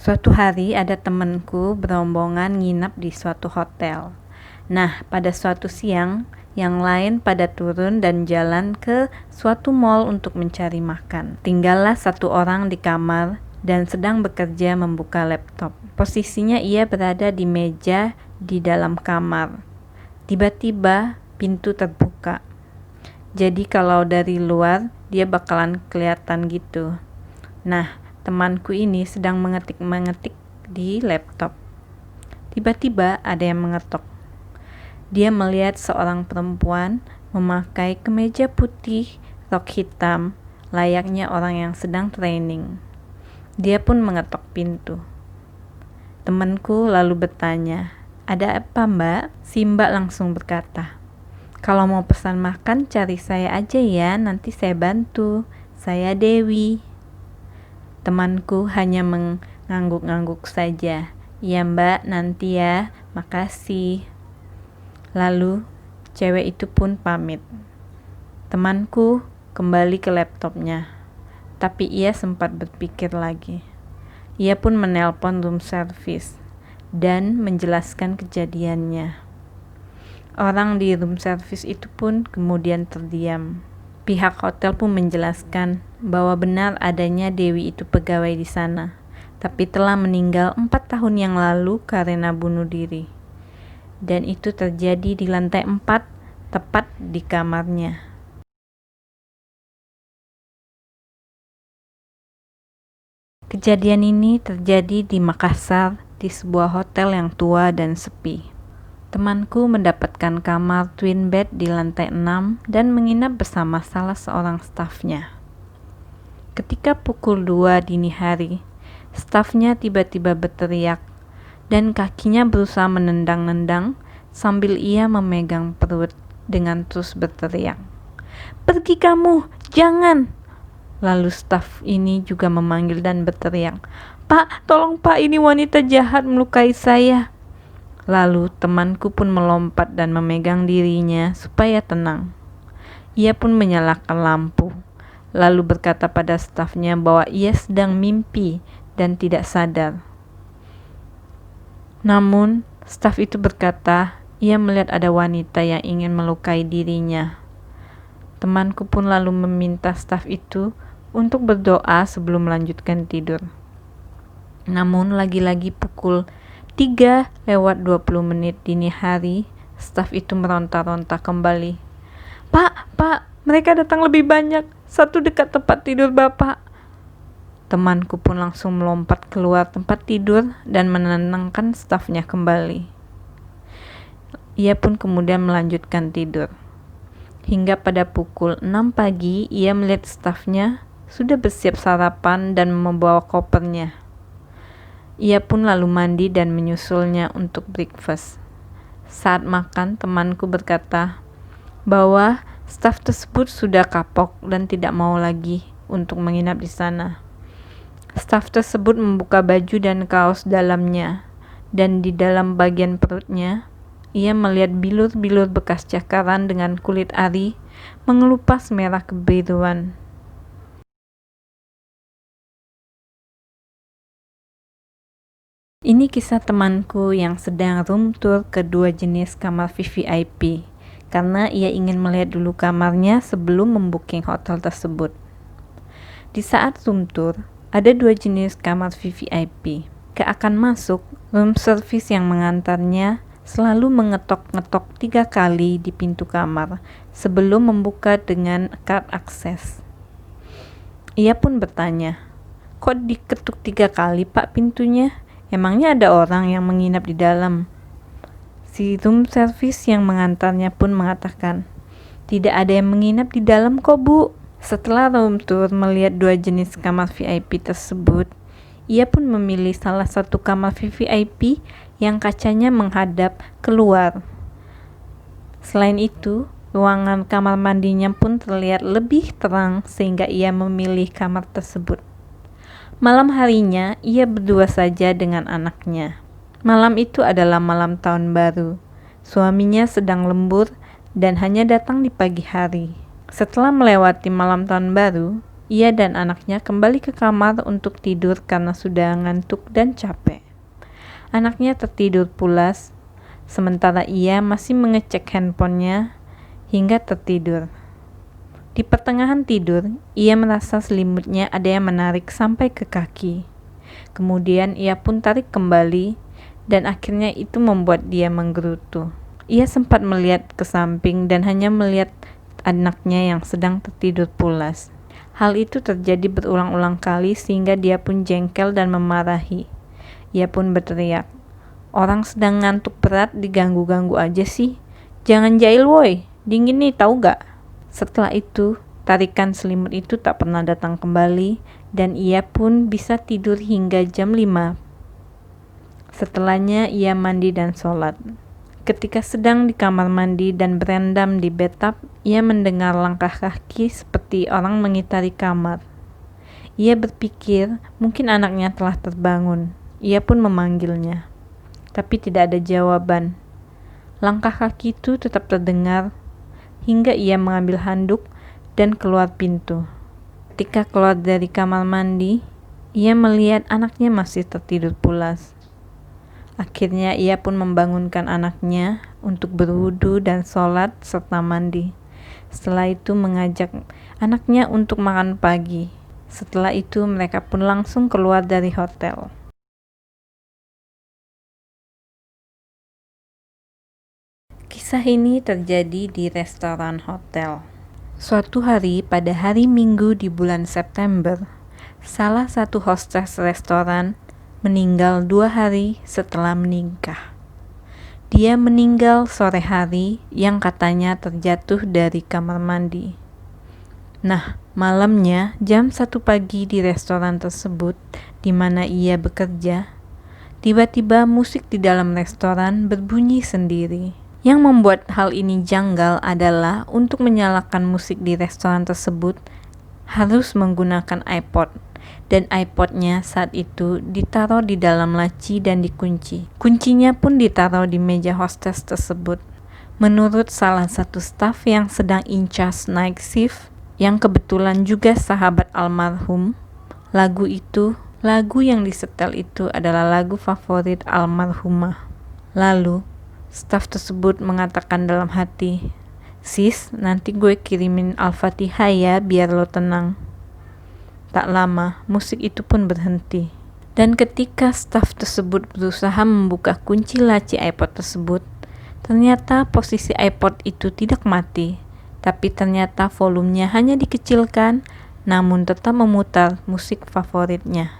Suatu hari ada temanku berombongan nginap di suatu hotel. Nah, pada suatu siang, yang lain pada turun dan jalan ke suatu mall untuk mencari makan. Tinggallah satu orang di kamar dan sedang bekerja membuka laptop. Posisinya ia berada di meja di dalam kamar. Tiba-tiba pintu terbuka. Jadi kalau dari luar dia bakalan kelihatan gitu. Nah, temanku ini sedang mengetik di laptop. Tiba-tiba ada yang mengetok. Dia melihat seorang perempuan memakai kemeja putih, rok hitam, layaknya orang yang sedang training. Dia pun mengetok pintu. Temanku lalu bertanya, "Ada apa, Mbak?" Si Mbak langsung berkata, "Kalau mau pesan makan cari saya aja ya, nanti saya bantu. Saya Dewi." Temanku hanya mengangguk-angguk saja. "Iya Mbak, nanti ya, makasih." Lalu cewek itu pun pamit. Temanku kembali ke laptopnya, tapi ia sempat berpikir lagi. Ia pun menelpon room service dan menjelaskan kejadiannya. Orang di room service itu pun kemudian terdiam. Pihak hotel pun menjelaskan bahwa benar adanya Dewi itu pegawai di sana, tapi telah meninggal 4 tahun yang lalu karena bunuh diri. Dan itu terjadi di lantai 4, tepat di kamarnya. Kejadian ini terjadi di Makassar, di sebuah hotel yang tua dan sepi. Temanku mendapatkan kamar twin bed di lantai 6 dan menginap bersama salah seorang stafnya. Ketika pukul 2 dini hari, stafnya tiba-tiba berteriak dan kakinya berusaha menendang-nendang sambil ia memegang perut dengan terus berteriak, "Pergi kamu, jangan!" Lalu staf ini juga memanggil dan berteriak, "Pak, tolong Pak, ini wanita jahat melukai saya." Lalu temanku pun melompat dan memegang dirinya supaya tenang. Ia pun menyalakan lampu, lalu berkata pada stafnya bahwa ia sedang mimpi dan tidak sadar. Namun, staf itu berkata, ia melihat ada wanita yang ingin melukai dirinya. Temanku pun lalu meminta staf itu untuk berdoa sebelum melanjutkan tidur. Namun, lagi-lagi pukul 3:20 dini hari, staf itu meronta-ronta kembali. Pak, mereka datang lebih banyak, satu dekat tempat tidur Bapak." Temanku pun langsung melompat keluar tempat tidur dan menenangkan stafnya kembali. Ia pun kemudian melanjutkan tidur. Hingga pada pukul 6 pagi, ia melihat stafnya sudah bersiap sarapan dan membawa kopernya. Ia pun lalu mandi dan menyusulnya untuk breakfast. Saat makan, temanku berkata bahwa staf tersebut sudah kapok dan tidak mau lagi untuk menginap di sana. Staf tersebut membuka baju dan kaos dalamnya, dan di dalam bagian perutnya, ia melihat bilur-bilur bekas cakaran dengan kulit ari mengelupas merah kebiruan. Ini kisah temanku yang sedang room tour kedua jenis kamar VVIP, karena ia ingin melihat dulu kamarnya sebelum membooking hotel tersebut. Di saat room tour, ada 2 jenis kamar VVIP. Akan masuk, room service yang mengantarnya selalu mengetok-ngetok 3 kali di pintu kamar sebelum membuka dengan kad akses. Ia pun bertanya, "Kok diketuk 3 kali Pak pintunya? Emangnya ada orang yang menginap di dalam?" Si room service yang mengantarnya pun mengatakan, "Tidak ada yang menginap di dalam kok Bu." Setelah room tour melihat 2 jenis kamar VIP tersebut, ia pun memilih salah satu kamar VIP yang kacanya menghadap keluar. Selain itu, ruangan kamar mandinya pun terlihat lebih terang sehingga ia memilih kamar tersebut. Malam harinya, ia berdua saja dengan anaknya. Malam itu adalah malam tahun baru. Suaminya sedang lembur dan hanya datang di pagi hari. Setelah melewati malam tahun baru, ia dan anaknya kembali ke kamar untuk tidur karena sudah ngantuk dan capek. Anaknya tertidur pulas, sementara ia masih mengecek handphonenya hingga tertidur. Di pertengahan tidur, ia merasa selimutnya ada yang menarik sampai ke kaki. Kemudian ia pun tarik kembali, dan akhirnya itu membuat dia menggerutu. Ia sempat melihat ke samping dan hanya melihat anaknya yang sedang tertidur pulas. Hal itu terjadi berulang-ulang kali sehingga dia pun jengkel dan memarahi. Ia pun berteriak, "Orang sedang ngantuk berat diganggu-ganggu aja sih. Jangan jahil woi, dingin nih tahu gak?" Setelah itu, tarikan selimut itu tak pernah datang kembali dan ia pun bisa tidur hingga jam 5. Setelahnya ia mandi dan sholat. Ketika sedang di kamar mandi dan berendam di bathtub, ia mendengar langkah kaki seperti orang mengitari kamar. Ia berpikir mungkin anaknya telah terbangun. Ia pun memanggilnya, tapi tidak ada jawaban. Langkah kaki itu tetap terdengar hingga ia mengambil handuk dan keluar pintu. Ketika keluar dari kamar mandi, ia melihat anaknya masih tertidur pulas. Akhirnya ia pun membangunkan anaknya untuk berwudu dan sholat serta mandi. Setelah itu mengajak anaknya untuk makan pagi. Setelah itu mereka pun langsung keluar dari hotel. Kisah ini terjadi di restoran hotel. Suatu hari pada hari Minggu di bulan September, salah satu hostess restoran meninggal 2 hari setelah menikah. Dia meninggal sore hari yang katanya terjatuh dari kamar mandi. Nah, malamnya jam 1 pagi di restoran tersebut di mana ia bekerja, tiba-tiba musik di dalam restoran berbunyi sendiri. Yang membuat hal ini janggal adalah untuk menyalakan musik di restoran tersebut harus menggunakan iPod, dan iPodnya saat itu ditaruh di dalam laci dan dikunci. Kuncinya pun ditaruh di meja hostess tersebut. Menurut salah satu staf yang sedang in charge night shift, yang kebetulan juga sahabat almarhum, lagu yang disetel itu adalah lagu favorit almarhumah. Lalu staf tersebut mengatakan dalam hati, "Sis, nanti gue kirimin Al-Fatihah ya biar lo tenang." Tak lama, musik itu pun berhenti. Dan ketika staf tersebut berusaha membuka kunci laci iPod tersebut, ternyata posisi iPod itu tidak mati, tapi ternyata volumenya hanya dikecilkan, namun tetap memutar musik favoritnya.